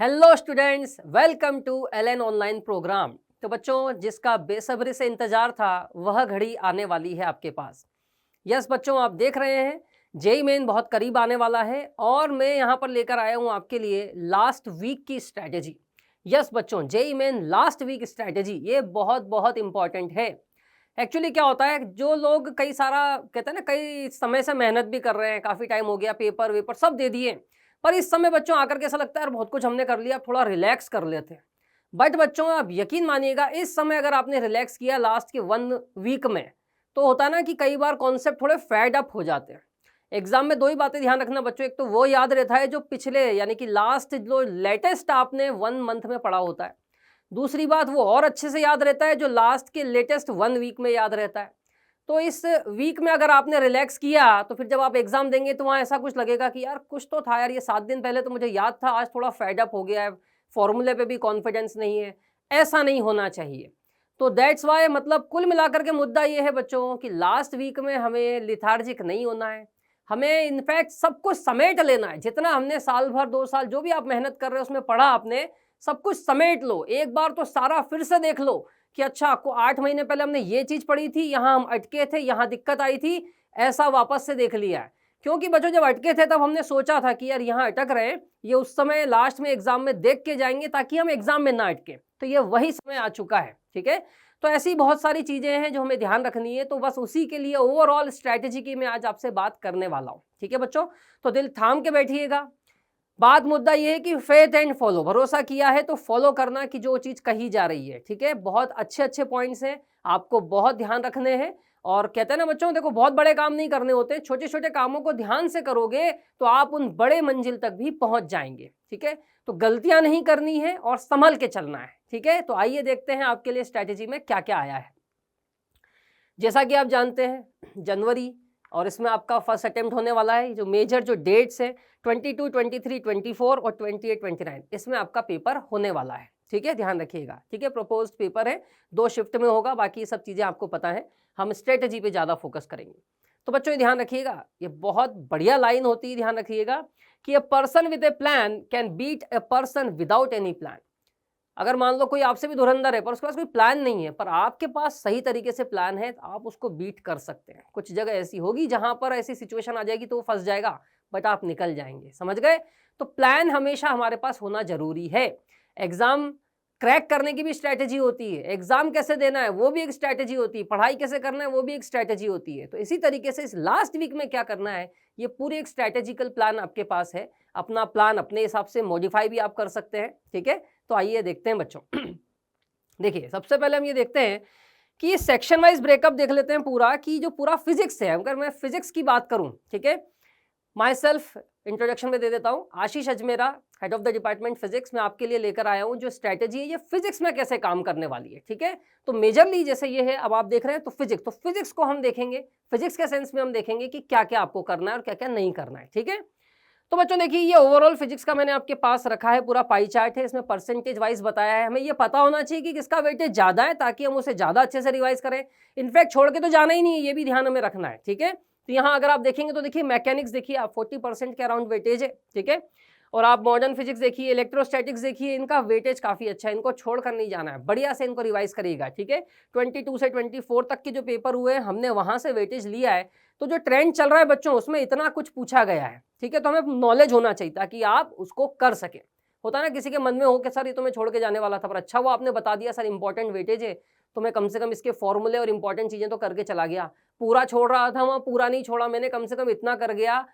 Hello students, welcome to LN online program. तो बच्चों, जिसका बेसब्री से इंतजार था वह घड़ी आने वाली है आपके पास। यस बच्चों, आप देख रहे हैं जेई मेन बहुत करीब आने वाला है और मैं यहाँ पर लेकर आया हूँ आपके लिए लास्ट वीक की स्ट्रैटेजी। यस बच्चों, JEE Main last week strategy ये बहुत बहुत इंपॉर्टेंट है। एक्चुअली क्या होता है, जो लोग कई सारा कहते हैं ना, कई समय से मेहनत भी कर रहे हैं, काफ़ी टाइम हो गया, पेपर वेपर सब दे दिए, पर इस समय बच्चों आकर के ऐसा लगता है यार बहुत कुछ हमने कर लिया, थोड़ा रिलैक्स कर लेते हैं। बट बच्चों आप यकीन मानिएगा, इस समय अगर आपने रिलैक्स किया लास्ट के 1 वीक में, तो होता है ना कि कई बार कॉन्सेप्ट थोड़े फेड अप हो जाते हैं। एग्जाम में 2 ही बातें ध्यान रखना बच्चों, एक तो वो याद रहता है जो पिछले यानी कि लास्ट जो लेटेस्ट आपने 1 मंथ में पढ़ा होता है। दूसरी बात, वो और अच्छे से याद रहता है जो लास्ट के लेटेस्ट 1 वीक में याद रहता है। तो इस वीक में अगर आपने रिलैक्स किया तो फिर जब आप एग्जाम देंगे तो वहाँ ऐसा कुछ लगेगा कि यार कुछ तो था यार, ये 7 दिन पहले तो मुझे याद था, आज थोड़ा फेड अप हो गया है, फॉर्मूले पे भी कॉन्फिडेंस नहीं है। ऐसा नहीं होना चाहिए। तो दैट्स वाई मतलब कुल मिलाकर के मुद्दा ये है बच्चों कि लास्ट वीक में हमें लिथार्जिक नहीं होना है। हमें इनफैक्ट सब कुछ समेट लेना है। जितना हमने साल भर 2 साल जो भी आप मेहनत कर रहे हो उसमें पढ़ा आपने, सब कुछ समेट लो। एक बार तो सारा फिर से देख लो कि अच्छा आपको 8 महीने पहले हमने ये चीज पढ़ी थी, यहाँ हम अटके थे, यहाँ दिक्कत आई थी, ऐसा वापस से देख लिया है। क्योंकि बच्चों जब अटके थे तब हमने सोचा था कि यार यहाँ अटक रहे हैं, ये उस समय लास्ट में एग्जाम में देख के जाएंगे ताकि हम एग्जाम में ना अटके। तो ये वही समय आ चुका है, ठीक है। तो ऐसी बहुत सारी चीजें हैं जो हमें ध्यान रखनी है। तो बस उसी के लिए ओवरऑल स्ट्रैटेजी की मैं आज आपसे बात करने वाला हूँ, ठीक है बच्चों। तो दिल थाम के बैठिएगा। बात मुद्दा ये है कि फेथ एंड फॉलो, भरोसा किया है तो फॉलो करना कि जो चीज कही जा रही है, ठीक है। बहुत अच्छे अच्छे पॉइंट्स हैं, आपको बहुत ध्यान रखने हैं। और कहते हैं ना बच्चों, देखो बहुत बड़े काम नहीं करने होते, छोटे छोटे कामों को ध्यान से करोगे तो आप उन बड़े मंजिल तक भी पहुंच जाएंगे, ठीक है। तो गलतियां नहीं करनी है और संभल के चलना है, ठीक है। तो आइए देखते हैं आपके लिए स्ट्रैटेजी में क्या क्या आया है। जैसा कि आप जानते हैं जनवरी, और इसमें आपका फर्स्ट अटेम्प्ट होने वाला है। जो मेजर जो डेट्स है 22, 23, 24 और 28, 29, इसमें आपका पेपर होने वाला है, ठीक है। ध्यान रखिएगा, ठीक है। प्रपोज्ड पेपर है, 2 शिफ्ट में होगा, बाकी सब चीजें आपको पता है। हम स्ट्रेटेजी पे ज्यादा फोकस करेंगे। तो बच्चों ये ध्यान रखिएगा, ये बहुत बढ़िया लाइन होती है, ध्यान रखिएगा कि a person with a plan can beat a person without any plan. अगर मान लो कोई आपसे भी धुरंधर है पर उसके पास कोई प्लान नहीं है, पर आपके पास सही तरीके से प्लान है, तो आप उसको बीट कर सकते हैं। कुछ जगह ऐसी होगी जहां पर ऐसी सिचुएशन आ जाएगी तो वो फंस जाएगा, बट आप निकल जाएंगे, समझ गए। तो प्लान हमेशा हमारे पास होना जरूरी है। एग्जाम क्रैक करने की भी स्ट्रैटेजी होती है, एग्जाम कैसे देना है वो भी एक स्ट्रैटेजी होती है, पढ़ाई कैसे करना है वो भी एक स्ट्रैटेजी होती है। तो इसी तरीके से इस लास्ट वीक में क्या करना है, ये पूरी एक स्ट्रैटेजिकल प्लान आपके पास है। अपना प्लान अपने हिसाब से मॉडिफाई भी आप कर सकते हैं, ठीक है। तो आइए देखते हैं बच्चों। देखिए सबसे पहले हम ये देखते हैं कि ये सेक्शन वाइज ब्रेकअप देख लेते हैं पूरा, कि जो पूरा फिजिक्स है, अगर मैं फिजिक्स की बात करूं, ठीक है। माई सेल्फ इंट्रोडक्शन में दे देता हूं, Ashish Ajmera, head of the department physics. मैं आपके लिए लेकर आया हूं जो स्ट्रैटेजी है ये फिजिक्स में कैसे काम करने वाली है, ठीक है। तो मेजरली जैसे ये है, अब आप देख रहे हैं तो फिजिक्स को हम देखेंगे, फिजिक्स के सेंस में हम देखेंगे कि क्या क्या आपको करना है और क्या क्या नहीं करना है, ठीक है। तो बच्चों देखिए, ये ओवरऑल फिजिक्स का मैंने आपके पास रखा है, पूरा पाई चार्ट है, इसमें परसेंटेज वाइज बताया है। हमें ये पता होना चाहिए कि किसका वेटेज ज्यादा है ताकि हम उसे ज्यादा अच्छे से रिवाइज करें। इनफैक्ट छोड़ के तो जाना ही नहीं है, ये भी ध्यान हमें रखना है, ठीक है। तो यहाँ अगर आप देखेंगे तो देखिए मैकेनिक्स देखिए, आप 40% के अराउंड वेटेज है, ठीक है। और आप मॉडर्न फिजिक्स देखिए, इलेक्ट्रोस्टैटिक्स देखिए, इनका वेटेज काफी अच्छा है, इनको छोड़ कर नहीं जाना है, बढ़िया से इनको रिवाइज करिएगा, ठीक है। 22 से 24 तक के जो पेपर हुए हैं हमने वहां से वेटेज लिया है। तो जो ट्रेंड चल रहा है बच्चों उसमें इतना कुछ पूछा गया है, ठीक है। तो हमें नॉलेज होना चाहिए ताकि आप उसको कर सके। होता है ना किसी के मन में हो कि सर ये तो मैं छोड़ के जाने वाला था, पर अच्छा वो आपने बता दिया सर इंपॉर्टेंट वेटेज है, तो मैं कम से कम इसके फॉर्मूले और इंपॉर्टेंट चीजें तो करके चला गया। पूरा छोड़ रहा था वहाँ, पूरा नहीं छोड़ा मैंने, कम से कम इतना कर गया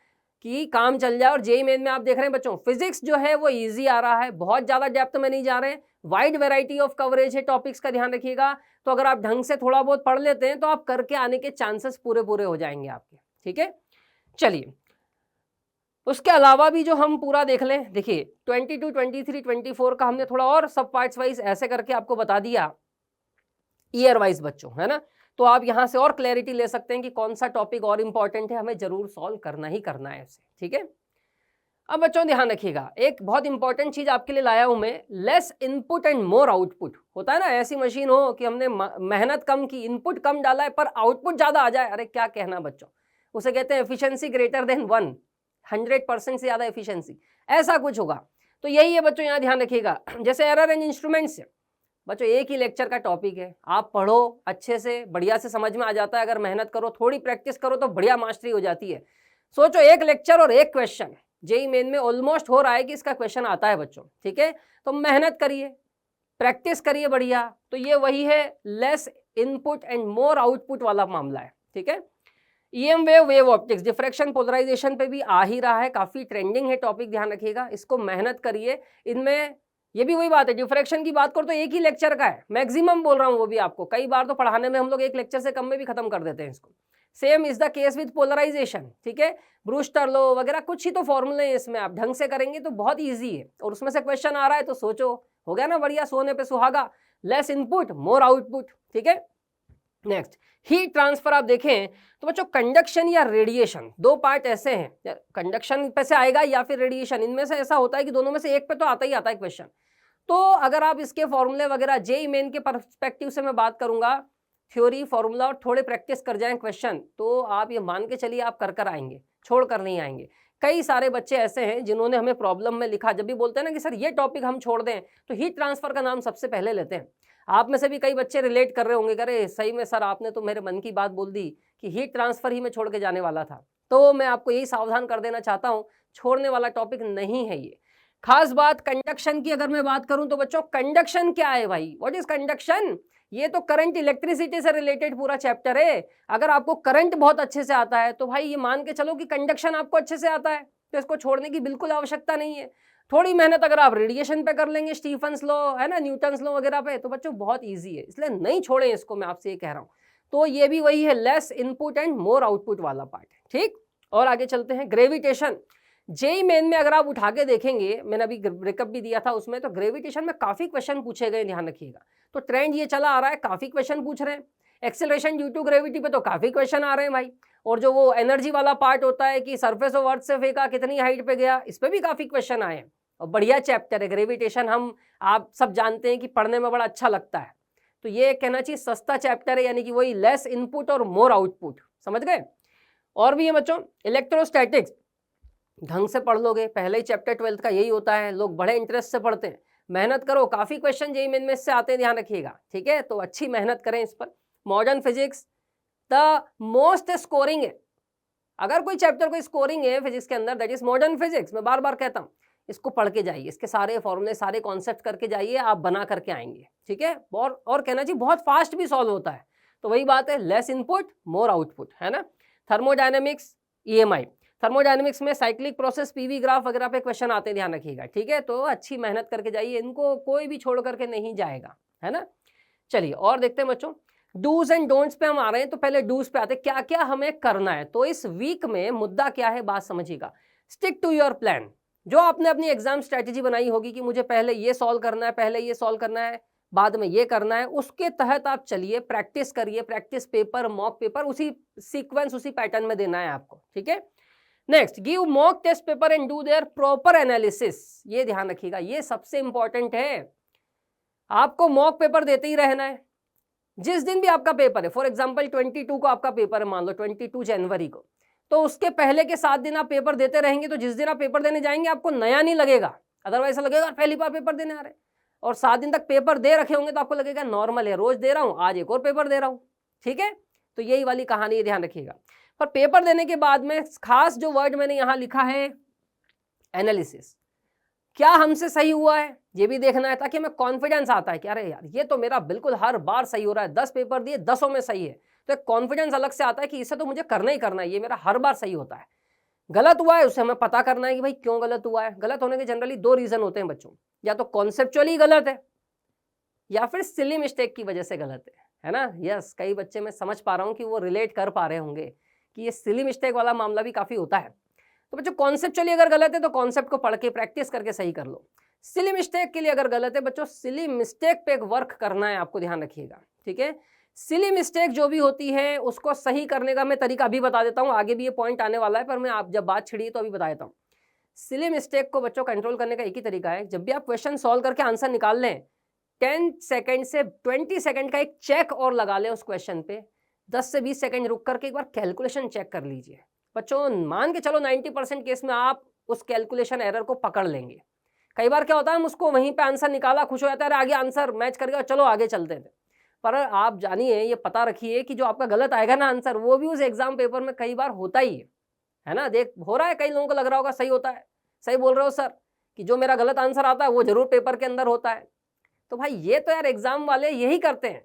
कि काम चल जाए। और जेई मेन में आप देख रहे हैं बच्चों, फिजिक्स जो है वो इजी आ रहा है, बहुत ज्यादा डेप्थ में नहीं जा रहे हैं, वाइड वेराइटी ऑफ कवरेज है टॉपिक्स का, ध्यान रखिएगा। तो अगर आप ढंग से थोड़ा बहुत पढ़ लेते हैं तो आप करके आने के चांसेस पूरे पूरे हो जाएंगे आपके, ठीक है। चलिए उसके अलावा भी जो हम पूरा देख लें, देखिए 22, 23, 24 का हमने थोड़ा और सब पार्ट्स वाइज ऐसे करके आपको बता दिया ईयर वाइज बच्चों, है ना। तो आप यहां से और क्लैरिटी ले सकते हैं कि कौन सा टॉपिक और इंपॉर्टेंट है, हमें जरूर सॉल्व करना ही करना है उसे, ठीक है। अब बच्चों ध्यान रखिएगा, एक बहुत इंपॉर्टेंट चीज आपके लिए लाया हूं मैं, less input and more output. होता है ना ऐसी मशीन हो कि हमने मेहनत कम की, इनपुट कम डाला है पर आउटपुट ज्यादा आ जाए, अरे क्या कहना बच्चों, उसे कहते हैं एफिशिएंसी ग्रेटर देन 1, 100% से ज्यादा एफिशिएंसी, ऐसा कुछ होगा। तो यही है बच्चों, यहाँ ध्यान रखिएगा। जैसे एरर एंड इंस्ट्रूमेंट्स, बच्चों एक ही लेक्चर का टॉपिक है, आप पढ़ो अच्छे से, बढ़िया से समझ में आ जाता है। अगर मेहनत करो, थोड़ी प्रैक्टिस करो तो बढ़िया मास्टरी हो जाती है। सोचो एक लेक्चर और एक क्वेश्चन, जेईई मेन में ऑलमोस्ट हो रहा है कि इसका क्वेश्चन आता है बच्चों, ठीक है। तो मेहनत करिए, प्रैक्टिस करिए बढ़िया। तो ये वही है, less input and more output वाला मामला है, ठीक है। EM wave, wave optics, diffraction, polarization पे भी आ ही रहा है, काफी ट्रेंडिंग है टॉपिक, ध्यान रखिएगा। इसको मेहनत करिए। इनमें ये भी वही बात है, डिफ्रैक्शन की बात करो तो एक ही लेक्चर का है, मैक्सिमम बोल रहा हूँ वो भी आपको। कई बार तो पढ़ाने में हम लोग एक लेक्चर से कम में भी खत्म कर देते हैं इसको। Same is the case with polarization, ठीक है। ब्रूस्टर लॉ वगैरह कुछ ही तो फॉर्मूले हैं इसमें, आप ढंग से करेंगे तो बहुत ईजी है। और उसमें से क्वेश्चन आ रहा है तो सोचो, हो गया ना बढ़िया, सोने पे सुहागा, लेस इनपुट मोर आउटपुट, ठीक है। नेक्स्ट, हीट ट्रांसफर आप देखें तो बच्चों कंडक्शन या रेडिएशन, दो पार्ट ऐसे हैं, कंडक्शन पे से आएगा या फिर रेडिएशन, इनमें से ऐसा होता है कि दोनों में से एक पे तो आता ही आता है क्वेश्चन। तो अगर आप इसके फॉर्मूले वगैरह, जेईई मेन के पर्सपेक्टिव से मैं बात करूंगा, थ्योरी फॉर्मूला और थोड़े प्रैक्टिस कर जाएं क्वेश्चन, तो आप ये मान के चलिए आप कर कर आएंगे, छोड़ कर नहीं आएंगे। कई सारे बच्चे ऐसे हैं जिन्होंने हमें प्रॉब्लम में लिखा, जब भी बोलते हैं ना कि सर ये टॉपिक हम छोड़ दें, तो हीट ट्रांसफर का नाम सबसे पहले लेते हैं। आप में से भी कई बच्चे रिलेट कर रहे होंगे, अरे सही में सर आपने तो मेरे मन की बात बोल दी कि हीट ट्रांसफर ही मैं छोड़ के जाने वाला था। तो मैं आपको यही सावधान कर देना चाहता हूँ, छोड़ने वाला टॉपिक नहीं है ये। खास बात कंडक्शन की अगर मैं बात करूं तो बच्चों कंडक्शन क्या है भाई, व्हाट इज कंडक्शन? ये तो करंट इलेक्ट्रिसिटी से रिलेटेड पूरा चैप्टर है। अगर आपको करंट बहुत अच्छे से आता है तो भाई ये मान के चलो कि कंडक्शन आपको अच्छे से आता है, तो इसको छोड़ने की बिल्कुल आवश्यकता नहीं है। थोड़ी मेहनत अगर आप रेडिएशन पे कर लेंगे, स्टीफन्स लॉ है ना, न्यूटन्स लॉ वगैरह पे, तो बच्चों बहुत ईजी है, इसलिए नहीं छोड़ें इसको, मैं आपसे ये कह रहा हूँ। तो ये भी वही है, less input and more output वाला पार्ट है, ठीक। और आगे चलते हैं, ग्रेविटेशन। जेईई मेन में अगर आप उठा के देखेंगे, मैंने अभी ब्रेकअप भी दिया था उसमें, तो ग्रेविटेशन में काफी क्वेश्चन पूछे गए, ध्यान रखिएगा। तो ट्रेंड ये चला आ रहा है, काफी क्वेश्चन पूछ रहे हैं। एक्सेलरेशन ड्यू टू ग्रेविटी पे तो काफी क्वेश्चन आ रहे हैं भाई। और जो वो एनर्जी वाला पार्ट होता है कि सरफेस ऑफ अर्थ से फेंका कितनी हाइट पे गया, इस पे भी काफी क्वेश्चन आए हैं। और बढ़िया चैप्टर है ग्रेविटेशन, हम आप सब जानते हैं कि पढ़ने में बड़ा अच्छा लगता है। तो ये कहना चाहिए सस्ता चैप्टर है, यानी कि वही लेस इनपुट और मोर आउटपुट, समझ गए। और भी है बच्चों, इलेक्ट्रोस्टैटिक्स, ढंग से पढ़ लोगे, पहले ही चैप्टर 12th का यही होता है, लोग बड़े इंटरेस्ट से पढ़ते हैं। मेहनत करो, काफी क्वेश्चन जेईई मेन में इससे आते हैं, ध्यान रखिएगा, ठीक है। तो अच्छी मेहनत करें इस पर। Modern physics the most scoring है, अगर कोई चैप्टर कोई स्कोरिंग है फिजिक्स के अंदर, दैट इज मॉडर्न फिजिक्स। मैं बार बार कहता हूँ, इसको पढ़ के जाइए, इसके सारे फॉर्मूले, सारे कॉन्सेप्ट करके जाइए, आप बना करके आएंगे, ठीक है। और कहना चाहिए बहुत फास्ट भी सॉल्व होता है। तो वही बात है, लेस इनपुट मोर आउटपुट, है ना। थर्मोडायनेमिक्स, ईएमआई, थर्मोडायनेमिक्स में साइक्लिक प्रोसेस, पीवी ग्राफ वगैरह पे क्वेश्चन आते हैं, ध्यान रखिएगा, ठीक है। तो अच्छी मेहनत करके जाइए, इनको कोई भी छोड़ करके नहीं जाएगा, है ना। चलिए और देखते हैं बच्चों, डूज एंड डोंट्स पे हम आ रहे हैं। तो पहले डूज पे आते हैं, क्या क्या हमें करना है। तो इस वीक में मुद्दा क्या है, बात समझिएगा। स्टिक टू योर प्लान, जो आपने अपनी एग्जाम स्ट्रेटेजी बनाई होगी कि मुझे पहले ये सॉल्व करना है, पहले ये सॉल्व करना है, बाद में ये करना है, उसके तहत आप चलिए, प्रैक्टिस करिए, प्रैक्टिस पेपर, मॉक पेपर, उसी सीक्वेंस, उसी पैटर्न में देना है आपको, ठीक है। Next, give mock test paper and do their proper analysis, ये ध्यान रखिएगा, ये सबसे इंपॉर्टेंट है। आपको मॉक पेपर देते ही रहना है। जिस दिन भी आपका पेपर है, फॉर एग्जांपल 22 को आपका पेपर है, मान लो 22 जनवरी को, तो उसके पहले के 7 दिन आप पेपर देते रहेंगे। तो जिस दिन आप पेपर देने जाएंगे आपको नया नहीं लगेगा, अदरवाइज ऐसा लगेगा पहली बार पेपर देने आ रहे हैं। और 7 दिन तक पेपर दे रखे होंगे तो आपको लगेगा नॉर्मल है, रोज दे रहा हूँ, आज एक और पेपर दे रहा हूँ, ठीक है। तो यही वाली कहानी है, ध्यान रखिएगा। पर पेपर देने के बाद में खास जो वर्ड मैंने यहाँ लिखा है, एनालिसिस, क्या हमसे सही हुआ है ये भी देखना है, ताकि हमें कॉन्फिडेंस आता है कि अरे यार ये तो मेरा बिल्कुल हर बार सही हो रहा है, 10 पेपर दिए 10 में सही है, तो एक कॉन्फिडेंस अलग से आता है कि इसे तो मुझे करना ही करना है, ये मेरा हर बार सही होता है। गलत हुआ है उसे हमें पता करना है कि भाई क्यों गलत हुआ है। गलत होने के जनरली 2 रीजन होते हैं बच्चों, या तो कॉन्सेप्चुअली गलत है या फिर सिली मिस्टेक की वजह से गलत है ना। यस, कई बच्चे मैं समझ पा रहा हूँ कि वो रिलेट कर पा रहे होंगे कि ये सिली मिस्टेक वाला मामला भी काफी होता है। तो बच्चों कॉन्सेप्चुअली अगर गलत है तो कॉन्सेप्ट को पढ़ के प्रैक्टिस करके सही कर लो। सिली मिस्टेक के लिए अगर गलत है बच्चों, सिली मिस्टेक पे एक वर्क करना है आपको, ध्यान रखिएगा, ठीक है। सिली मिस्टेक जो भी होती है उसको सही करने का मैं तरीका अभी बता देता हूँ, आगे भी ये पॉइंट आने वाला है, पर मैं आप जब बात छिड़ी तो अभी बता देता हूँ। सिली मिस्टेक को बच्चों कंट्रोल करने का एक ही तरीका है, जब भी आप क्वेश्चन सॉल्व करके आंसर निकाल लें, 10 सेकेंड से 20 सेकेंड का एक चेक और लगा लें उस क्वेश्चन पे, 10 से 20 सेकेंड रुक करके एक बार कैलकुलेशन चेक कर लीजिए। बच्चों मान के चलो 90% केस में आप उस कैलकुलेशन एरर को पकड़ लेंगे। कई बार क्या होता है, हम उसको वहीं पे आंसर निकाला, खुश हो जाता है, अरे आगे आंसर मैच कर गया, चलो आगे चलते थे। पर आप जानिए, ये पता रखिए कि जो आपका गलत आएगा ना आंसर, वो भी उस एग्जाम पेपर में कई बार होता ही है ना। देख हो रहा है, कई लोगों को लग रहा होगा सही होता है, सही बोल रहे हो सर, कि जो मेरा गलत आंसर आता है वो जरूर पेपर के अंदर होता है। तो भाई ये तो यार एग्जाम वाले यही करते हैं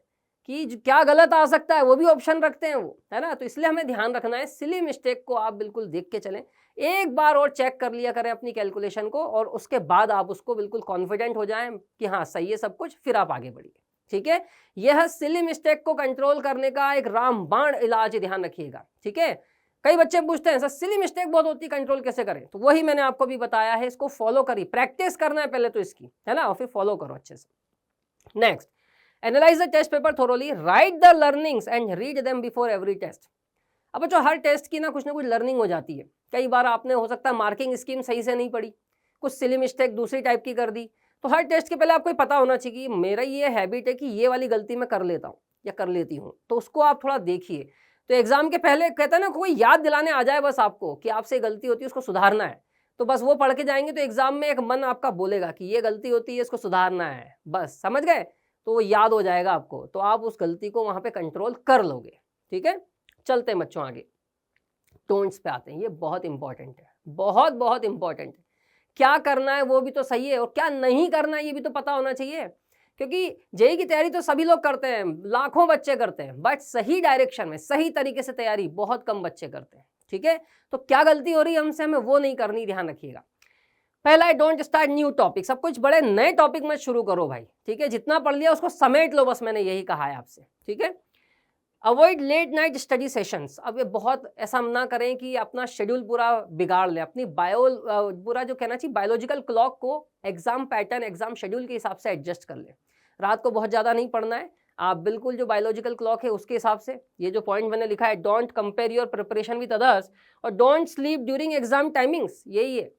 कि क्या गलत आ सकता है वो भी ऑप्शन रखते हैं वो, है ना। तो इसलिए हमें ध्यान रखना है, सिली मिस्टेक को आप बिल्कुल देख के चलें, एक बार और चेक कर लिया करें अपनी कैलकुलेशन को, और उसके बाद आप उसको बिल्कुल कॉन्फिडेंट हो जाएं कि हाँ सही है सब कुछ, फिर आप आगे बढ़िए। ठीक है, यह सिली मिस्टेक को कंट्रोल करने का एक रामबाण इलाज, ध्यान रखिएगा। ठीक है, कई बच्चे पूछते हैं सर सिली मिस्टेक बहुत होती है, कंट्रोल कैसे करें, तो वही मैंने आपको भी बताया है, इसको फॉलो करिए, प्रैक्टिस करना है पहले तो इसकी, है ना, और फिर फॉलो करो अच्छे से। Next, analyze the test paper thoroughly, write the learnings and read them before every test. अब बच्चों हर टेस्ट की ना कुछ लर्निंग हो जाती है, कई बार आपने हो सकता है मार्किंग स्कीम सही से नहीं पढ़ी, कुछ सिली मिस्टेक दूसरी टाइप की कर दी, तो हर टेस्ट के पहले आपको ये पता होना चाहिए कि मेरा ये हैबिट है कि ये वाली गलती मैं कर लेता हूँ या कर लेती हूँ, तो उसको आप थोड़ा देखिए। तो एग्जाम के पहले कहते हैं ना, कोई याद दिलाने आ जाए बस आपको कि आपसे गलती होती है उसको सुधारना है, तो बस वो पढ़ के जाएंगे, तो एग्जाम में एक मन आपका बोलेगा कि ये गलती होती है इसको सुधारना है, बस समझ गए, तो वो याद हो जाएगा आपको, तो आप उस गलती को वहां पे कंट्रोल कर लोगे। ठीक है, चलते हैं बच्चों आगे, डोंट्स पे आते हैं, ये बहुत इंपॉर्टेंट है, बहुत बहुत इंपॉर्टेंट है। क्या करना है वो भी तो सही है, और क्या नहीं करना है ये भी तो पता होना चाहिए, क्योंकि जेईई की तैयारी तो सभी लोग करते हैं, लाखों बच्चे करते हैं, बट सही डायरेक्शन में सही तरीके से तैयारी बहुत कम बच्चे करते हैं। ठीक है, तो क्या गलती हो रही है हमसे, हमें वो नहीं करनी, ध्यान रखिएगा। पहला है डोंट स्टार्ट न्यू टॉपिक, सब कुछ बड़े नए टॉपिक में शुरू करो भाई। ठीक है, जितना पढ़ लिया उसको समेट लो, बस मैंने यही कहा है आपसे। ठीक है, avoid late night study sessions, अब ये बहुत ऐसा ना करें कि अपना शेड्यूल पूरा बिगाड़ ले, अपनी पूरा जो कहना चाहिए बायोलॉजिकल क्लॉक को एग्जाम पैटर्न, एग्जाम शेड्यूल के हिसाब से एडजस्ट कर ले। रात को बहुत ज़्यादा नहीं पढ़ना है, आप बिल्कुल जो बायोलॉजिकल क्लॉक है उसके हिसाब से, ये जो पॉइंट मैंने लिखा है, don't compare your preparation with others, और don't sleep during exam timings, यही है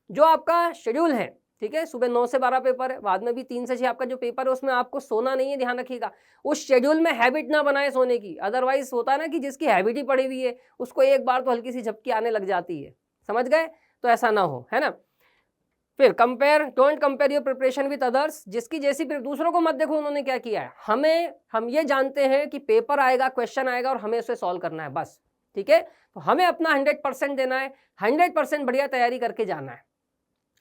जो आपका शेड्यूल है। ठीक है, सुबह 9 से 12 पेपर है, बाद में भी 3 से 6 आपका जो पेपर है, उसमें आपको सोना नहीं है, ध्यान रखिएगा। उस शेड्यूल में हैबिट ना बनाए सोने की, अदरवाइज होता है ना कि जिसकी हैबिट ही पड़ी हुई है उसको एक बार तो हल्की सी झपकी आने लग जाती है, समझ गए, तो ऐसा ना हो, है ना। फिर compare, don't compare your preparation with others, जिसकी जैसी दूसरों को मत देखो उन्होंने क्या किया है, हम ये जानते हैं कि पेपर आएगा, क्वेश्चन आएगा और हमें उसे सॉल्व करना है बस। ठीक है, तो हमें अपना 100% देना है, 100% बढ़िया तैयारी करके जाना है।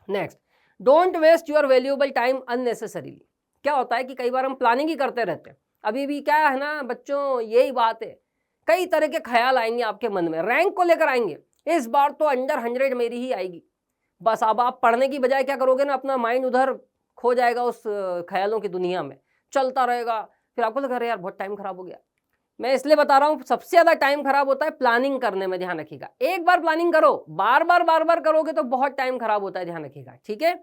Next, don't waste your valuable time unnecessarily. क्या होता है कि कई बार हम प्लानिंग ही करते रहते हैं, अभी भी क्या है ना बच्चों, यही बात है, कई तरह के ख्याल आएंगे आपके मन में, रैंक को लेकर आएंगे, इस बार तो अंडर 100 मेरी ही आएगी, बस अब आप पढ़ने की बजाय क्या करोगे ना, अपना माइंड उधर खो जाएगा, उस ख्यालों की दुनिया में चलता रहेगा, फिर आपको लगा यार बहुत टाइम खराब हो गया। मैं इसलिए बता रहा हूँ, सबसे ज्यादा टाइम खराब होता है प्लानिंग करने में, ध्यान रखिएगा। एक बार प्लानिंग करो, बार बार करोगे तो बहुत टाइम खराब होता है, ध्यान रखिएगा। ठीक है,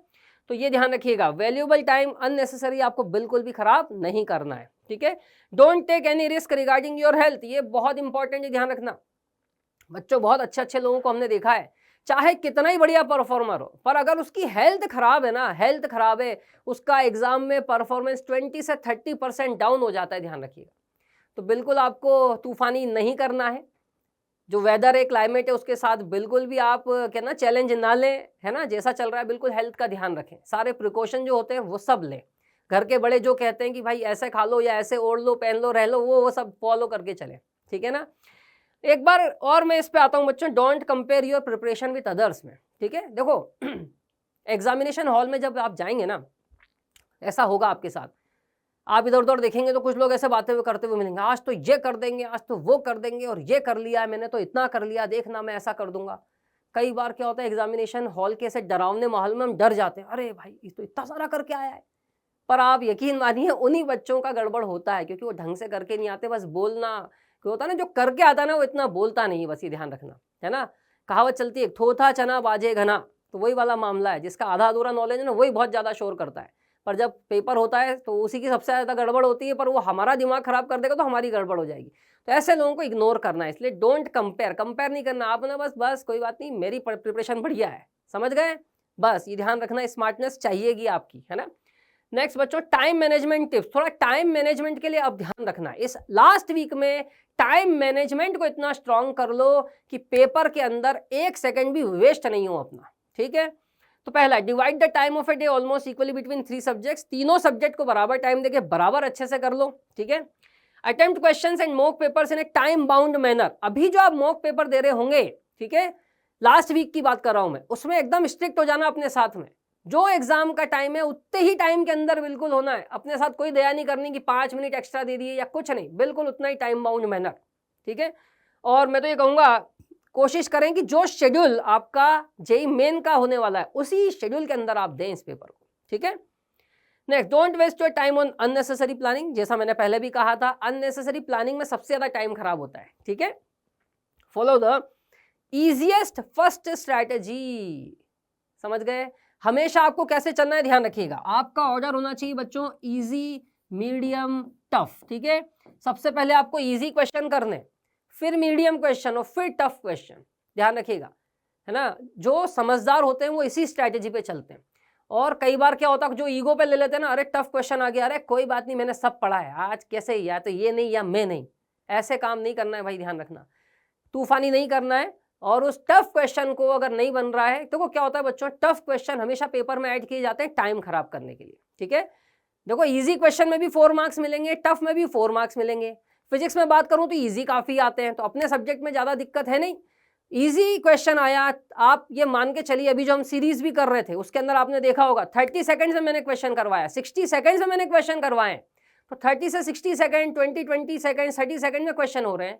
तो ये ध्यान रखिएगा, वैल्यूएबल टाइम अननेसेसरी आपको बिल्कुल भी खराब नहीं करना है। ठीक है, don't take any risk regarding your health, ये बहुत इंपॉर्टेंट है, ध्यान रखना बच्चों। बहुत अच्छे लोगों को हमने देखा है, चाहे कितना ही बढ़िया परफॉर्मर हो, पर अगर उसकी हेल्थ खराब है ना, हेल्थ खराब है, उसका एग्जाम में परफॉर्मेंस 20 से 30% डाउन हो जाता है, ध्यान रखिएगा। तो बिल्कुल आपको तूफानी नहीं करना है, जो वेदर है, क्लाइमेट है, उसके साथ बिल्कुल भी आप क्या ना चैलेंज ना लें, है ना, जैसा चल रहा है बिल्कुल हेल्थ का ध्यान रखें, सारे प्रिकॉशन जो होते हैं वो सब लें, घर के बड़े जो कहते हैं कि भाई ऐसे खा लो या ऐसे ओढ़ लो, पहन लो, रह लो, वो सब फॉलो करके चलें। ठीक है ना, एक बार और मैं इस पे आता हूँ बच्चों, don't compare your preparation with others में। ठीक है, देखो एग्जामिनेशन हॉल में जब आप जाएंगे ना, ऐसा होगा आपके साथ, आप इधर उधर देखेंगे तो कुछ लोग ऐसे बातें हुए करते हुए मिलेंगे, आज तो ये कर देंगे, आज तो वो कर देंगे, और ये कर लिया है मैंने तो इतना कर लिया, देखना मैं ऐसा कर दूंगा। कई बार क्या होता है एग्जामिनेशन हॉल के ऐसे डरावने माहौल में हम डर जाते हैं, अरे भाई ये तो इतना सारा करके आया है, पर आप यकीन मानिए उन्हीं बच्चों का गड़बड़ होता है, क्योंकि वो ढंग से करके नहीं आते, बस बोलना क्यों होता है ना, जो करके आता है ना वो इतना बोलता नहीं, बस ये ध्यान रखना, है ना। कहावत चलती है, थोथा चना बाजे घना, तो वही वाला मामला है, जिसका आधा अधूरा नॉलेज है ना वही बहुत ज्यादा शोर करता है, पर जब पेपर होता है तो उसी की सबसे ज़्यादा गड़बड़ होती है, पर वो हमारा दिमाग खराब कर देगा तो हमारी गड़बड़ हो जाएगी। तो ऐसे लोगों को इग्नोर करना है, इसलिए डोंट कंपेयर नहीं करना, आप ना बस कोई बात नहीं, मेरी प्रिपरेशन बढ़िया है, समझ गए, बस ये ध्यान रखना, स्मार्टनेस चाहिएगी आपकी, है ना। नेक्स्ट बच्चों, टाइम मैनेजमेंट टिप्स, थोड़ा टाइम मैनेजमेंट के लिए अब ध्यान रखना, इस लास्ट वीक में टाइम मैनेजमेंट को इतना स्ट्रांग कर लो कि पेपर के अंदर 1 सेकंड भी वेस्ट नहीं हो अपना। ठीक है, तो पहला, divide the time of a day almost equally between 3 subjects, तीनों सब्जेक्ट को बराबर टाइम देके बराबर अच्छे से कर लो, ठीक है। Attempt questions and mock papers in A time bound manner, अभी जो आप मॉक पेपर दे रहे होंगे, ठीक है, लास्ट वीक की बात कर रहा हूं मैं, उसमें एकदम स्ट्रिक्ट हो जाना अपने साथ में, जो एग्जाम का टाइम है उतने ही टाइम के अंदर बिल्कुल होना है, अपने साथ कोई दया नहीं करनी कि 5 मिनट एक्स्ट्रा दे दिए या कुछ नहीं, बिल्कुल उतना ही टाइम बाउंड मैनर, ठीक है। और मैं तो ये कहूंगा कोशिश करें कि जो शेड्यूल आपका जेई मेन का होने वाला है उसी शेड्यूल के अंदर आप दें इस पेपर को, ठीक है। Next, don't waste your time on unnecessary planning, जैसा मैंने पहले भी कहा था, अननेसेसरी प्लानिंग में सबसे ज्यादा टाइम खराब होता है, ठीक है। Follow the easiest first strategy, समझ गए, हमेशा आपको कैसे चलना है ध्यान रखिएगा, आपका ऑर्डर होना चाहिए बच्चों इजी, मीडियम, टफ, ठीक है। सबसे पहले आपको इजी क्वेश्चन करने, फिर मीडियम क्वेश्चन और फिर टफ क्वेश्चन, ध्यान रखिएगा, है ना। जो समझदार होते हैं वो इसी स्ट्रैटेजी पे चलते हैं। और कई बार क्या होता है, जो ईगो पे ले लेते हैं ना, अरे टफ क्वेश्चन आ गया, अरे कोई बात नहीं मैंने सब पढ़ा है, आज कैसे या तो ये नहीं या मैं नहीं, ऐसे काम नहीं करना है भाई, ध्यान रखना, तूफानी नहीं करना है। और उस टफ क्वेश्चन को अगर नहीं बन रहा है तो क्या होता है बच्चों, टफ क्वेश्चन हमेशा पेपर में ऐड किए जाते हैं टाइम खराब करने के लिए, ठीक है। देखो इजी क्वेश्चन में भी 4 मार्क्स मिलेंगे, टफ में भी 4 मार्क्स मिलेंगे। फिजिक्स में बात करूं तो इजी काफी आते हैं, तो अपने सब्जेक्ट में ज्यादा दिक्कत है नहीं, इजी क्वेश्चन आया। आप ये मान के चलिए अभी जो हम सीरीज भी कर रहे थे उसके अंदर आपने देखा होगा 30 सेकंड में मैंने क्वेश्चन करवाया, 60 सेकंड में मैंने क्वेश्चन करवाए, तो 30 से 60 सेकंड, 20 सेकंड, 30 सेकंड में क्वेश्चन हो रहे हैं,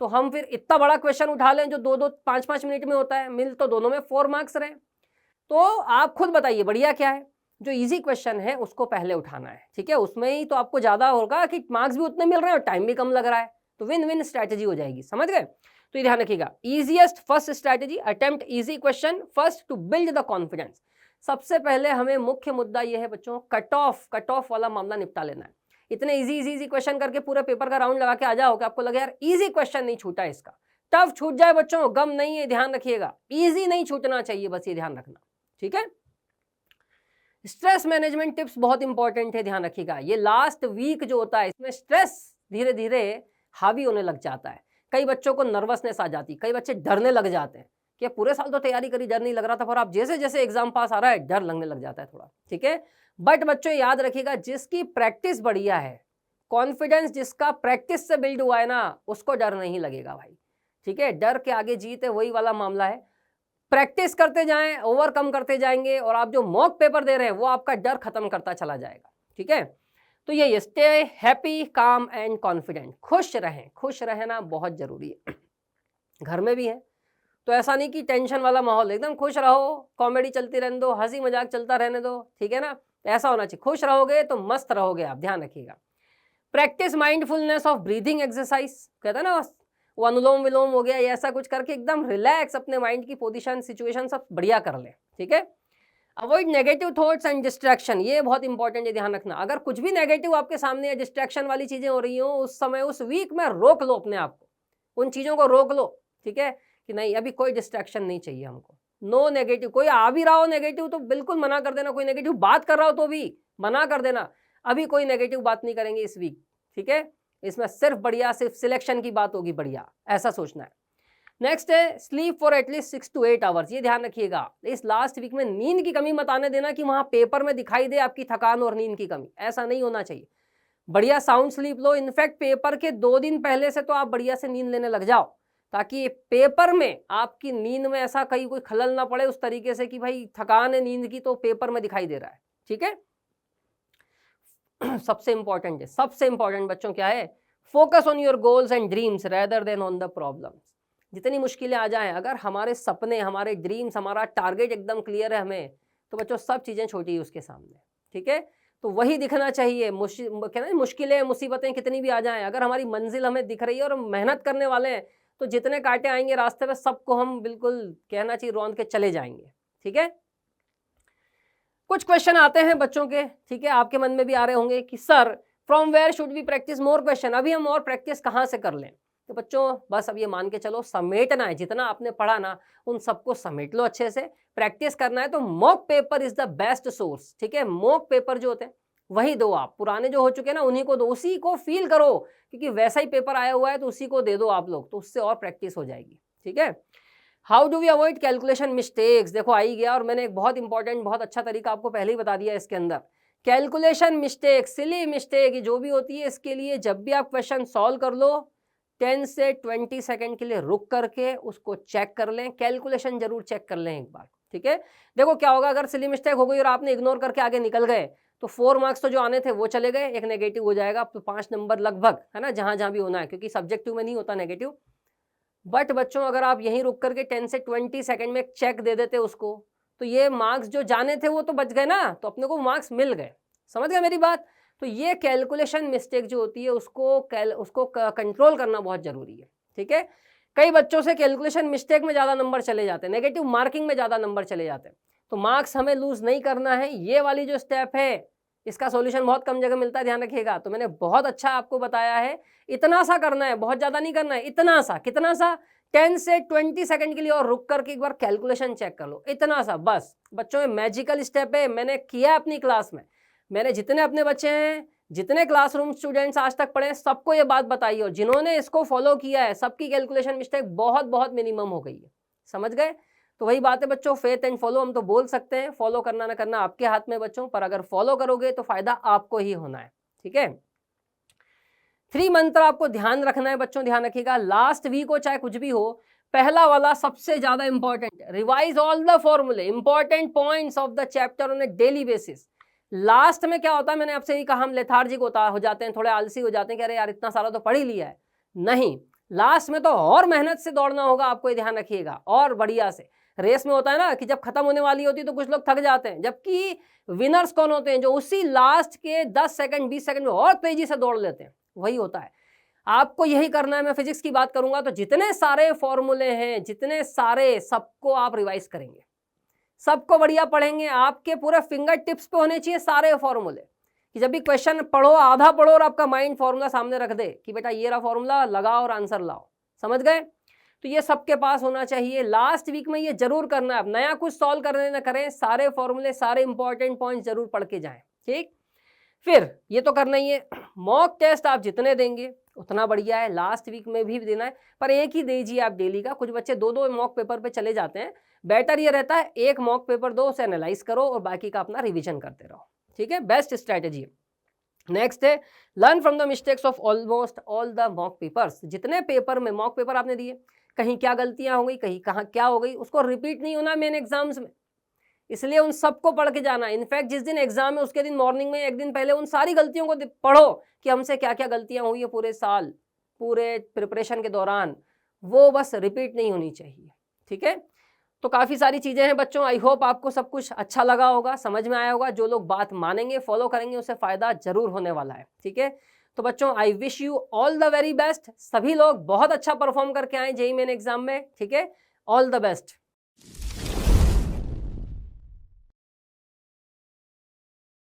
तो हम फिर इतना बड़ा क्वेश्चन उठा लें जो 2-2, 5-5 मिनट में होता है, मिल तो दोनों में 4 मार्क्स रहे। तो आप खुद बताइए बढ़िया क्या है, जो इजी क्वेश्चन है उसको पहले उठाना है, ठीक है, उसमें ही तो आपको ज्यादा होगा कि मार्क्स भी उतने मिल रहे हैं और टाइम भी कम लग रहा है, तो विन विन स्ट्रैटेजी हो जाएगी, समझ गए। तो ये ध्यान रखिएगा, easiest first strategy, attempt easy question first to build the confidence. सबसे पहले हमें मुख्य मुद्दा यह है बच्चों, कट ऑफ वाला मामला निपटा लेना है। इतने इजी क्वेश्चन करके पूरे पेपर का राउंड लगा के आ जाओ कि आपको लगे यार इजी क्वेश्चन नहीं छूटा इसका, टफ छूट जाए बच्चों गम नहीं है, ध्यान रखिएगा, इजी नहीं छूटना चाहिए, बस ये ध्यान रखना, ठीक है। स्ट्रेस मैनेजमेंट टिप्स बहुत इंपॉर्टेंट है, ध्यान रखिएगा। ये लास्ट वीक जो होता है इसमें स्ट्रेस धीरे धीरे हावी होने लग जाता है, कई बच्चों को नर्वसनेस आ जाती है, कई बच्चे डरने लग जाते हैं कि पूरे साल तो तैयारी करी, डर नहीं लग रहा था, पर आप जैसे जैसे एग्जाम पास आ रहा है डर लगने लग जाता है थोड़ा, ठीक है। बट बच्चों याद रखिएगा, जिसकी प्रैक्टिस बढ़िया है, कॉन्फिडेंस जिसका प्रैक्टिस से बिल्ड हुआ है ना, उसको डर नहीं लगेगा भाई, ठीक है। डर के आगे जीत है, वही वाला मामला है। प्रैक्टिस करते जाएं, ओवरकम करते जाएंगे, और आप जो मॉक पेपर दे रहे हैं वो आपका डर खत्म करता चला जाएगा, ठीक है। तो ये स्टे हैप्पी, काम एंड कॉन्फिडेंट, खुश रहें, खुश रहना बहुत जरूरी है। घर में भी है तो ऐसा नहीं कि टेंशन वाला माहौल, एकदम खुश रहो, कॉमेडी चलती रहने दो, हंसी मजाक चलता रहने दो, ठीक है ना, ऐसा होना चाहिए। खुश रहोगे तो मस्त रहोगे आप, ध्यान रखिएगा। Practice mindfulness of breathing exercise, कहता है ना वो अनुलोम विलोम हो गया, ऐसा कुछ करके एकदम रिलैक्स अपने माइंड की पोजीशन, सिचुएशन सब बढ़िया कर ले, ठीक है। Avoid negative thoughts and distraction, ये बहुत इंपॉर्टेंट है, ध्यान रखना। अगर कुछ भी नेगेटिव आपके सामने या डिस्ट्रैक्शन वाली चीजें हो रही हो उस समय, उस वीक में रोक लो अपने आप को, उन चीजों को रोक लो, ठीक है, कि नहीं अभी कोई डिस्ट्रैक्शन नहीं चाहिए हमको, नो नेगेटिव। कोई आ भी रहा हो नेगेटिव तो बिल्कुल मना कर देना, कोई नेगेटिव बात कर रहा हो तो भी मना कर देना, अभी कोई नेगेटिव बात नहीं करेंगे इस वीक, ठीक है। इसमें सिर्फ बढ़िया, सिर्फ सिलेक्शन की बात होगी बढ़िया, ऐसा सोचना है। नेक्स्ट है sleep for at least 6 to 8 hours, ये ध्यान रखिएगा। इस लास्ट वीक में नींद की कमी मत आने देना कि वहां पेपर में दिखाई दे आपकी थकान और नींद की कमी, ऐसा नहीं होना चाहिए। बढ़िया साउंड स्लीप लो, इनफैक्ट पेपर के 2 दिन पहले से तो आप बढ़िया से नींद लेने लग जाओ, ताकि पेपर में आपकी नींद में ऐसा कहीं कोई खलल ना पड़े उस तरीके से कि भाई थकान है नींद की तो पेपर में दिखाई दे रहा है, ठीक है। सबसे इंपॉर्टेंट है, सबसे इंपॉर्टेंट बच्चों क्या है, focus on your goals and dreams rather than on the problems. जितनी मुश्किलें आ जाएं, अगर हमारे सपने, हमारे ड्रीम्स, हमारा टारगेट एकदम क्लियर है हमें, तो बच्चों सब चीजें छोटी है उसके सामने, ठीक है। तो वही दिखना चाहिए, मुश्किलें मुसीबतें कितनी भी आ जाएं, अगर हमारी मंजिल हमें दिख रही है और मेहनत करने वाले हैं तो जितने कांटे आएंगे रास्ते में सबको हम बिल्कुल कहना चाहिए रौंद के चले जाएंगे, ठीक है। कुछ क्वेश्चन आते हैं बच्चों के, ठीक है, आपके मन में भी आ रहे होंगे कि sir from where should we practice more question, अभी हम और प्रैक्टिस कहाँ से कर लें। तो बच्चों बस अब ये मान के चलो, समेटना है, जितना आपने पढ़ा ना उन सबको समेट लो अच्छे से, प्रैक्टिस करना है। तो mock paper is the best source, ठीक है। मॉक पेपर जो होते हैं वही दो आप, पुराने जो हो चुके हैं ना उन्हीं को दो, उसी को फील करो, क्योंकि वैसा ही पेपर आया हुआ है तो उसी को दे दो आप लोग, तो उससे और प्रैक्टिस हो जाएगी, ठीक है। How do we avoid calculation mistakes, देखो आ ही गया, और मैंने एक बहुत इंपॉर्टेंट बहुत अच्छा तरीका आपको पहले ही बता दिया इसके अंदर। कैलकुलेशन मिस्टेक, सिली मिस्टेक जो भी होती है, इसके लिए जब भी आप क्वेश्चन सॉल्व कर लो 10 से 20 सेकंड के लिए रुक करके उसको चेक कर लें, कैलकुलेशन जरूर चेक कर लें एक बार, ठीक है। देखो क्या होगा, अगर सिली मिस्टेक हो गई और आपने इग्नोर करके आगे निकल गए तो 4 मार्क्स तो जो आने थे वो चले गए, एक नेगेटिव हो जाएगा, तो 5 नंबर लगभग, है ना, जहां जहां भी होना है, क्योंकि सब्जेक्टिव में नहीं होता नेगेटिव। बट बच्चों अगर आप यहीं रुक करके 10 से 20 सेकंड में चेक दे देते उसको, तो ये मार्क्स जो जाने थे वो तो बच गए ना, तो अपने को मार्क्स मिल गए। समझ गए मेरी बात। तो ये कैलकुलेशन मिस्टेक जो होती है उसको कंट्रोल करना बहुत जरूरी है, ठीक है। कई बच्चों से कैलकुलेशन मिस्टेक में ज़्यादा नंबर चले जाते हैं, नेगेटिव मार्किंग में ज़्यादा नंबर चले जाते हैं। तो मार्क्स हमें लूज नहीं करना है, ये वाली जो स्टेप है इसका सॉल्यूशन बहुत कम जगह मिलता है, ध्यान रखिएगा। तो मैंने बहुत अच्छा आपको बताया है, इतना सा करना है, बहुत ज़्यादा नहीं करना है, इतना सा, कितना सा, 10 से 20 सेकंड के लिए और रुक करके एक बार कैलकुलेशन चेक कर लो, इतना सा बस। बच्चों ये मैजिकल स्टेप है, मैंने किया है अपनी क्लास में, मैंने जितने अपने बच्चे हैं, जितने क्लासरूम स्टूडेंट्स आज तक पढ़े, सबको ये बात बताई हो, जिन्होंने इसको फॉलो किया है सबकी कैलकुलेशन मिस्टेक बहुत बहुत मिनिमम हो गई है। समझ गए। तो वही बात है बच्चों, फेथ एंड फॉलो हम तो बोल सकते हैं, फॉलो करना ना करना आपके हाथ में बच्चों, पर अगर फॉलो करोगे तो फायदा आपको ही होना है, ठीक है। 3 मंत्र आपको ध्यान रखना है बच्चों, ध्यान रखिएगा। लास्ट वीक हो चाहे कुछ भी हो, पहला वाला सबसे ज्यादा इंपॉर्टेंट, रिवाइज ऑल द फॉर्मूले, important points of the chapter on A daily basis. Last में क्या होता है, मैंने आपसे ही कहा, हम लेथार्जिक हो जाते हैं, थोड़े आलसी हो जाते हैं कि अरे यार इतना सारा तो पढ़ ही लिया है। नहीं, लास्ट में तो और मेहनत से दौड़ना होगा आपको, ये ध्यान रखिएगा, और बढ़िया से। रेस में होता है ना कि जब खत्म होने वाली होती है तो कुछ लोग थक जाते हैं, जबकि विनर्स कौन होते हैं, जो उसी लास्ट के 10 सेकंड 20 सेकंड में और तेजी से दौड़ लेते हैं, वही होता है। आपको यही करना है। मैं फिजिक्स की बात करूंगा तो जितने सारे फॉर्मूले हैं, जितने सारे, सबको आप रिवाइज करेंगे, सबको बढ़िया पढ़ेंगे, आपके पूरे फिंगर टिप्स पे होने चाहिए सारे फॉर्मूले, कि जब भी क्वेश्चन पढ़ो, आधा पढ़ो और आपका माइंड फॉर्मूला सामने रख दे कि बेटा ये रहा फॉर्मूला, लगाओ और आंसर लाओ। समझ गए। तो ये सबके पास होना चाहिए। लास्ट वीक में ये जरूर करना है, अब नया कुछ सॉल्व करने ना करें, सारे फॉर्मूले, सारे इंपॉर्टेंट पॉइंट जरूर पढ़ के जाएं, ठीक। फिर ये तो करना ही है, मॉक टेस्ट आप जितने देंगे उतना बढ़िया है, लास्ट वीक में भी देना है, पर एक ही दीजिए आप डेली का। कुछ बच्चे 2-2 मॉक पेपर पे चले जाते हैं, बेटर ये रहता है एक मॉक पेपर दो, उसे एनालाइज करो और बाकी का अपना रिवीजन करते रहो, ठीक है, बेस्ट स्ट्रैटेजी है। नेक्स्ट है, learn from the mistakes of almost all the mock papers. जितने पेपर में मॉक पेपर आपने दिए, कहीं क्या गलतियां हो गई, कहीं कहाँ क्या हो गई, उसको रिपीट नहीं होना मेन एग्जाम्स में, इसलिए उन सबको पढ़ के जाना। इनफैक्ट जिस दिन एग्जाम है उसके दिन मॉर्निंग में एक दिन पहले उन सारी गलतियों को पढ़ो कि हमसे क्या क्या गलतियां हुई है पूरे साल, पूरे प्रिपरेशन के दौरान, वो बस रिपीट नहीं होनी चाहिए, ठीक है। तो काफ़ी सारी चीज़ें हैं बच्चों, आई होप आपको सब कुछ अच्छा लगा होगा, समझ में आया होगा। जो लोग बात मानेंगे, फॉलो करेंगे, उसे फ़ायदा जरूर होने वाला है, ठीक है। तो बच्चों I wish you all the very best, सभी लोग बहुत अच्छा परफॉर्म करके आए जेईई मेन एग्जाम में, ठीक है। All the best.